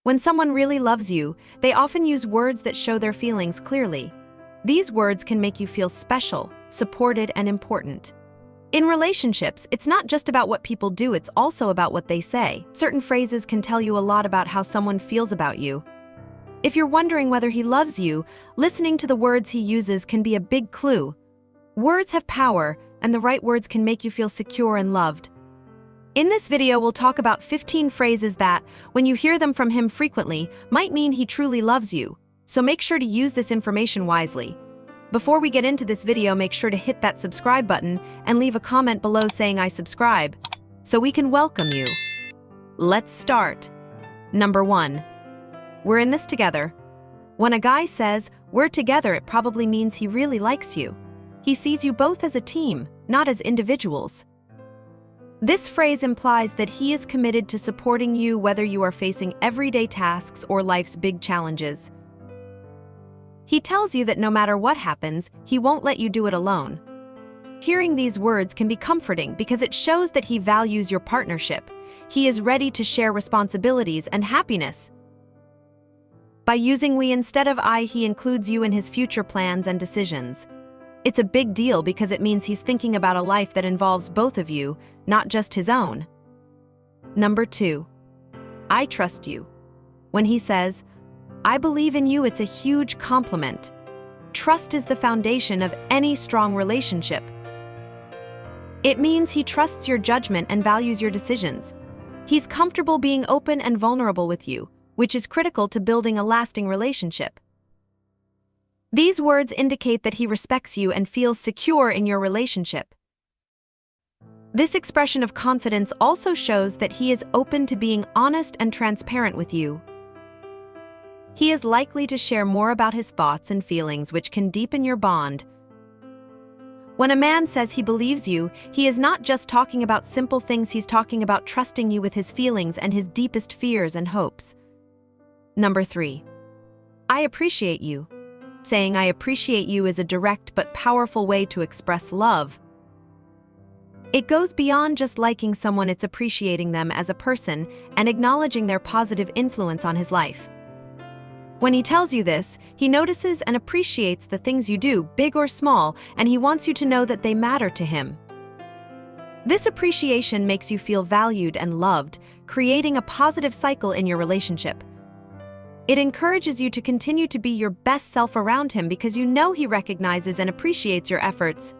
When someone really loves you, they often use words that show their feelings clearly. These words can make you feel special, supported, and important. In relationships, it's not just about what people do, it's also about what they say. Certain phrases can tell you a lot about how someone feels about you. If you're wondering whether he loves you, listening to the words he uses can be a big clue. Words have power, and the right words can make you feel secure and loved. In this video, we'll talk about 15 phrases that, when you hear them from him frequently, might mean he truly loves you. So make sure to use this information wisely. Before we get into this video, make sure to hit that subscribe button and leave a comment below saying I subscribe, so we can welcome you. Let's start. Number 1. We're in this together. When a guy says, "We're together," it probably means he really likes you. He sees you both as a team, not as individuals. This phrase implies that he is committed to supporting you whether you are facing everyday tasks or life's big challenges. He tells you that no matter what happens, he won't let you do it alone. Hearing these words can be comforting because it shows that he values your partnership. He is ready to share responsibilities and happiness. By using we instead of I, he includes you in his future plans and decisions. It's a big deal because it means he's thinking about a life that involves both of you, not just his own. Number 2. I trust you. When he says, "I believe in you," it's a huge compliment. Trust is the foundation of any strong relationship. It means he trusts your judgment and values your decisions. He's comfortable being open and vulnerable with you, which is critical to building a lasting relationship. These words indicate that he respects you and feels secure in your relationship. This expression of confidence also shows that he is open to being honest and transparent with you. He is likely to share more about his thoughts and feelings, which can deepen your bond. When a man says he believes you, he is not just talking about simple things, he's talking about trusting you with his feelings and his deepest fears and hopes. Number 3. I appreciate you. Saying I appreciate you is a direct but powerful way to express love. It goes beyond just liking someone, it's appreciating them as a person and acknowledging their positive influence on his life. When he tells you this, he notices and appreciates the things you do, big or small, and he wants you to know that they matter to him. This appreciation makes you feel valued and loved, creating a positive cycle in your relationship. It encourages you to continue to be your best self around him because you know he recognizes and appreciates your efforts.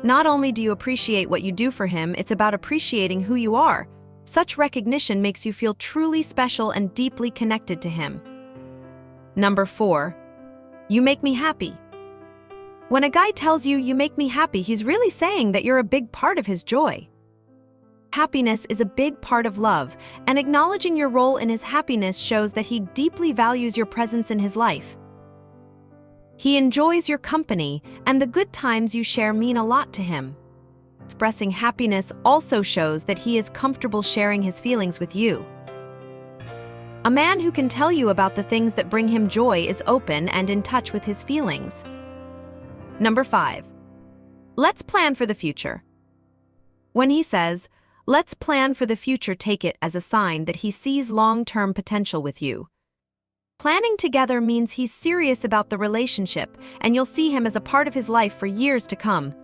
Not only do you appreciate what you do for him, it's about appreciating who you are. Such recognition makes you feel truly special and deeply connected to him. Number 4. You make me happy. When a guy tells you, "You make me happy," he's really saying that you're a big part of his joy. Happiness is a big part of love, and acknowledging your role in his happiness shows that he deeply values your presence in his life. He enjoys your company, and the good times you share mean a lot to him. Expressing happiness also shows that he is comfortable sharing his feelings with you. A man who can tell you about the things that bring him joy is open and in touch with his feelings. Number 5. Let's plan for the future. When he says, "Let's plan for the future," take it as a sign that he sees long-term potential with you. Planning together means he's serious about the relationship, and you'll see him as a part of his life for years to come.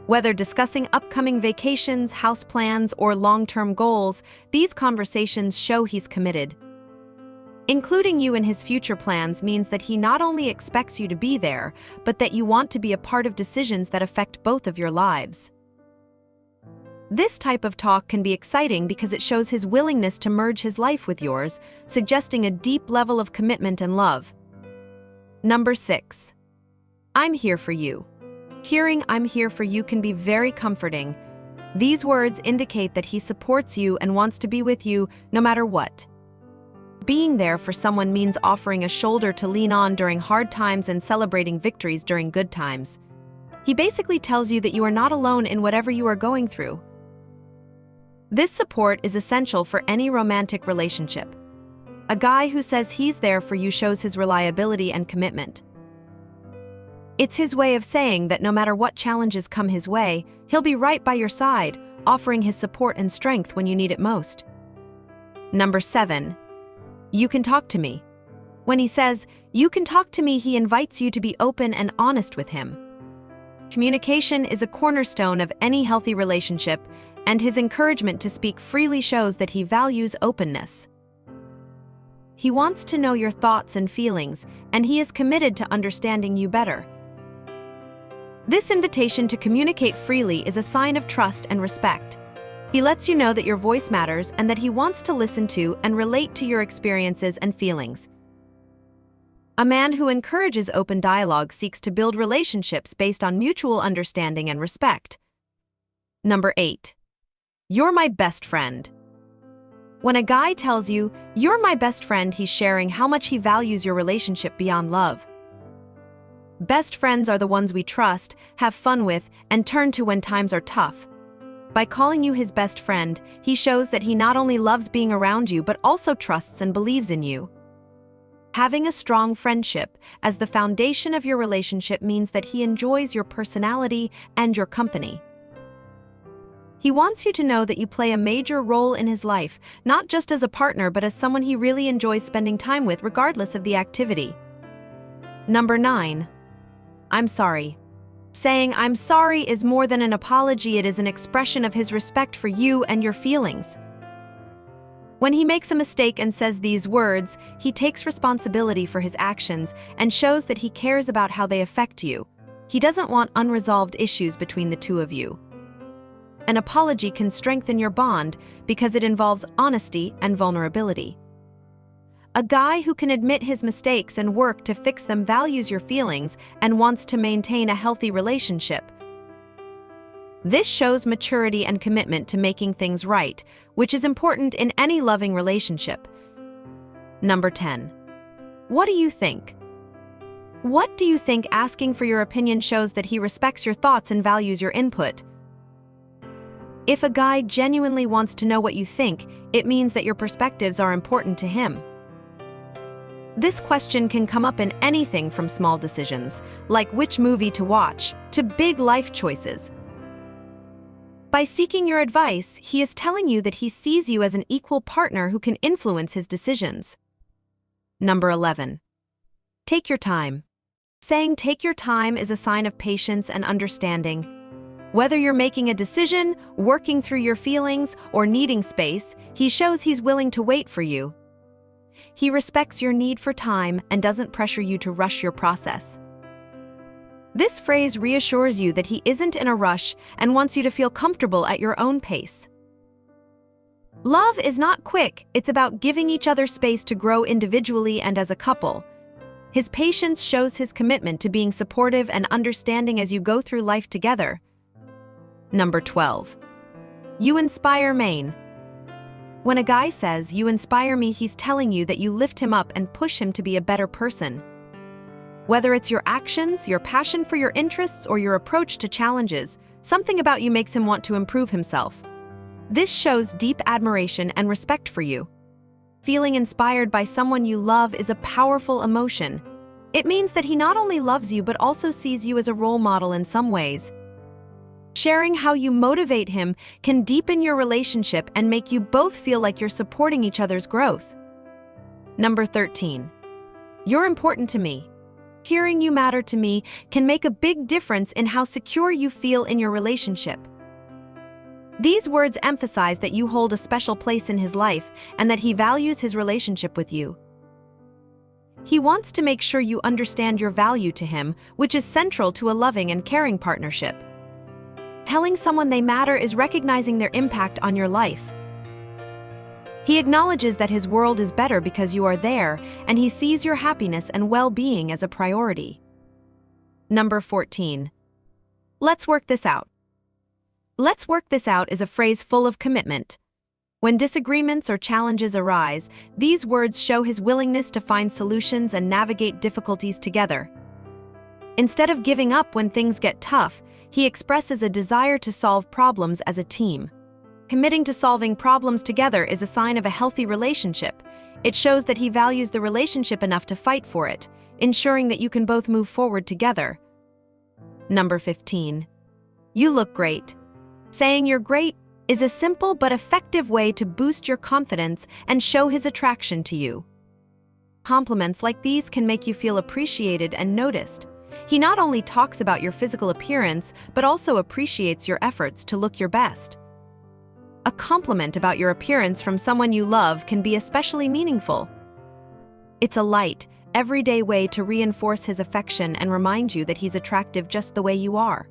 Whether discussing upcoming vacations, house plans, or long-term goals, these conversations show he's committed. Including you in his future plans means that he not only expects you to be there, but that you want to be a part of decisions that affect both of your lives. This type of talk can be exciting because it shows his willingness to merge his life with yours, suggesting a deep level of commitment and love. Number 6. I'm here for you. Hearing "I'm here for you" can be very comforting. These words indicate that he supports you and wants to be with you no matter what. Being there for someone means offering a shoulder to lean on during hard times and celebrating victories during good times. He basically tells you that you are not alone in whatever you are going through. This support is essential for any romantic relationship. A guy who says he's there for you shows his reliability and commitment. It's his way of saying that no matter what challenges come his way, he'll be right by your side, offering his support and strength when you need it most. Number 7. "You can talk to me." When he says, "You can talk to me," he invites you to be open and honest with him. Communication is a cornerstone of any healthy relationship, and his encouragement to speak freely shows that he values openness. He wants to know your thoughts and feelings, and he is committed to understanding you better. This invitation to communicate freely is a sign of trust and respect. He lets you know that your voice matters and that he wants to listen to and relate to your experiences and feelings. A man who encourages open dialogue seeks to build relationships based on mutual understanding and respect. Number 8. You're my best friend. When a guy tells you, "You're my best friend," he's sharing how much he values your relationship beyond love. Best friends are the ones we trust, have fun with, and turn to when times are tough. By calling you his best friend, he shows that he not only loves being around you but also trusts and believes in you. Having a strong friendship as the foundation of your relationship means that he enjoys your personality and your company. He wants you to know that you play a major role in his life, not just as a partner but as someone he really enjoys spending time with regardless of the activity. Number 9. I'm sorry. Saying "I'm sorry" is more than an apology, it is an expression of his respect for you and your feelings. When he makes a mistake and says these words, he takes responsibility for his actions and shows that he cares about how they affect you. He doesn't want unresolved issues between the two of you. An apology can strengthen your bond because it involves honesty and vulnerability. A guy who can admit his mistakes and work to fix them values your feelings and wants to maintain a healthy relationship. This shows maturity and commitment to making things right, which is important in any loving relationship. Number 10. What do you think? What do you think? Asking for your opinion shows that he respects your thoughts and values your input. If a guy genuinely wants to know what you think, it means that your perspectives are important to him. This question can come up in anything from small decisions, like which movie to watch, to big life choices. By seeking your advice, he is telling you that he sees you as an equal partner who can influence his decisions. Number 11. Take your time. Saying "take your time" is a sign of patience and understanding. Whether you're making a decision, working through your feelings, or needing space, he shows he's willing to wait for you. He respects your need for time and doesn't pressure you to rush your process. This phrase reassures you that he isn't in a rush and wants you to feel comfortable at your own pace. Love is not quick, it's about giving each other space to grow individually and as a couple. His patience shows his commitment to being supportive and understanding as you go through life together. Number 12. You inspire me. When a guy says, "You inspire me," he's telling you that you lift him up and push him to be a better person. Whether it's your actions, your passion for your interests, or your approach to challenges, something about you makes him want to improve himself. This shows deep admiration and respect for you. Feeling inspired by someone you love is a powerful emotion. It means that he not only loves you but also sees you as a role model in some ways. Sharing how you motivate him can deepen your relationship and make you both feel like you're supporting each other's growth. Number 13. You're important to me. Hearing "you matter to me" can make a big difference in how secure you feel in your relationship. These words emphasize that you hold a special place in his life and that he values his relationship with you. He wants to make sure you understand your value to him, which is central to a loving and caring partnership. Telling someone they matter is recognizing their impact on your life. He acknowledges that his world is better because you are there, and he sees your happiness and well-being as a priority. Number 14. Let's work this out. "Let's work this out" is a phrase full of commitment. When disagreements or challenges arise, these words show his willingness to find solutions and navigate difficulties together. Instead of giving up when things get tough, he expresses a desire to solve problems as a team. Committing to solving problems together is a sign of a healthy relationship. It shows that he values the relationship enough to fight for it, ensuring that you can both move forward together. Number 15. You look great. Saying "you're great" is a simple but effective way to boost your confidence and show his attraction to you. Compliments like these can make you feel appreciated and noticed. He not only talks about your physical appearance, but also appreciates your efforts to look your best. A compliment about your appearance from someone you love can be especially meaningful. It's a light, everyday way to reinforce his affection and remind you that he's attractive just the way you are.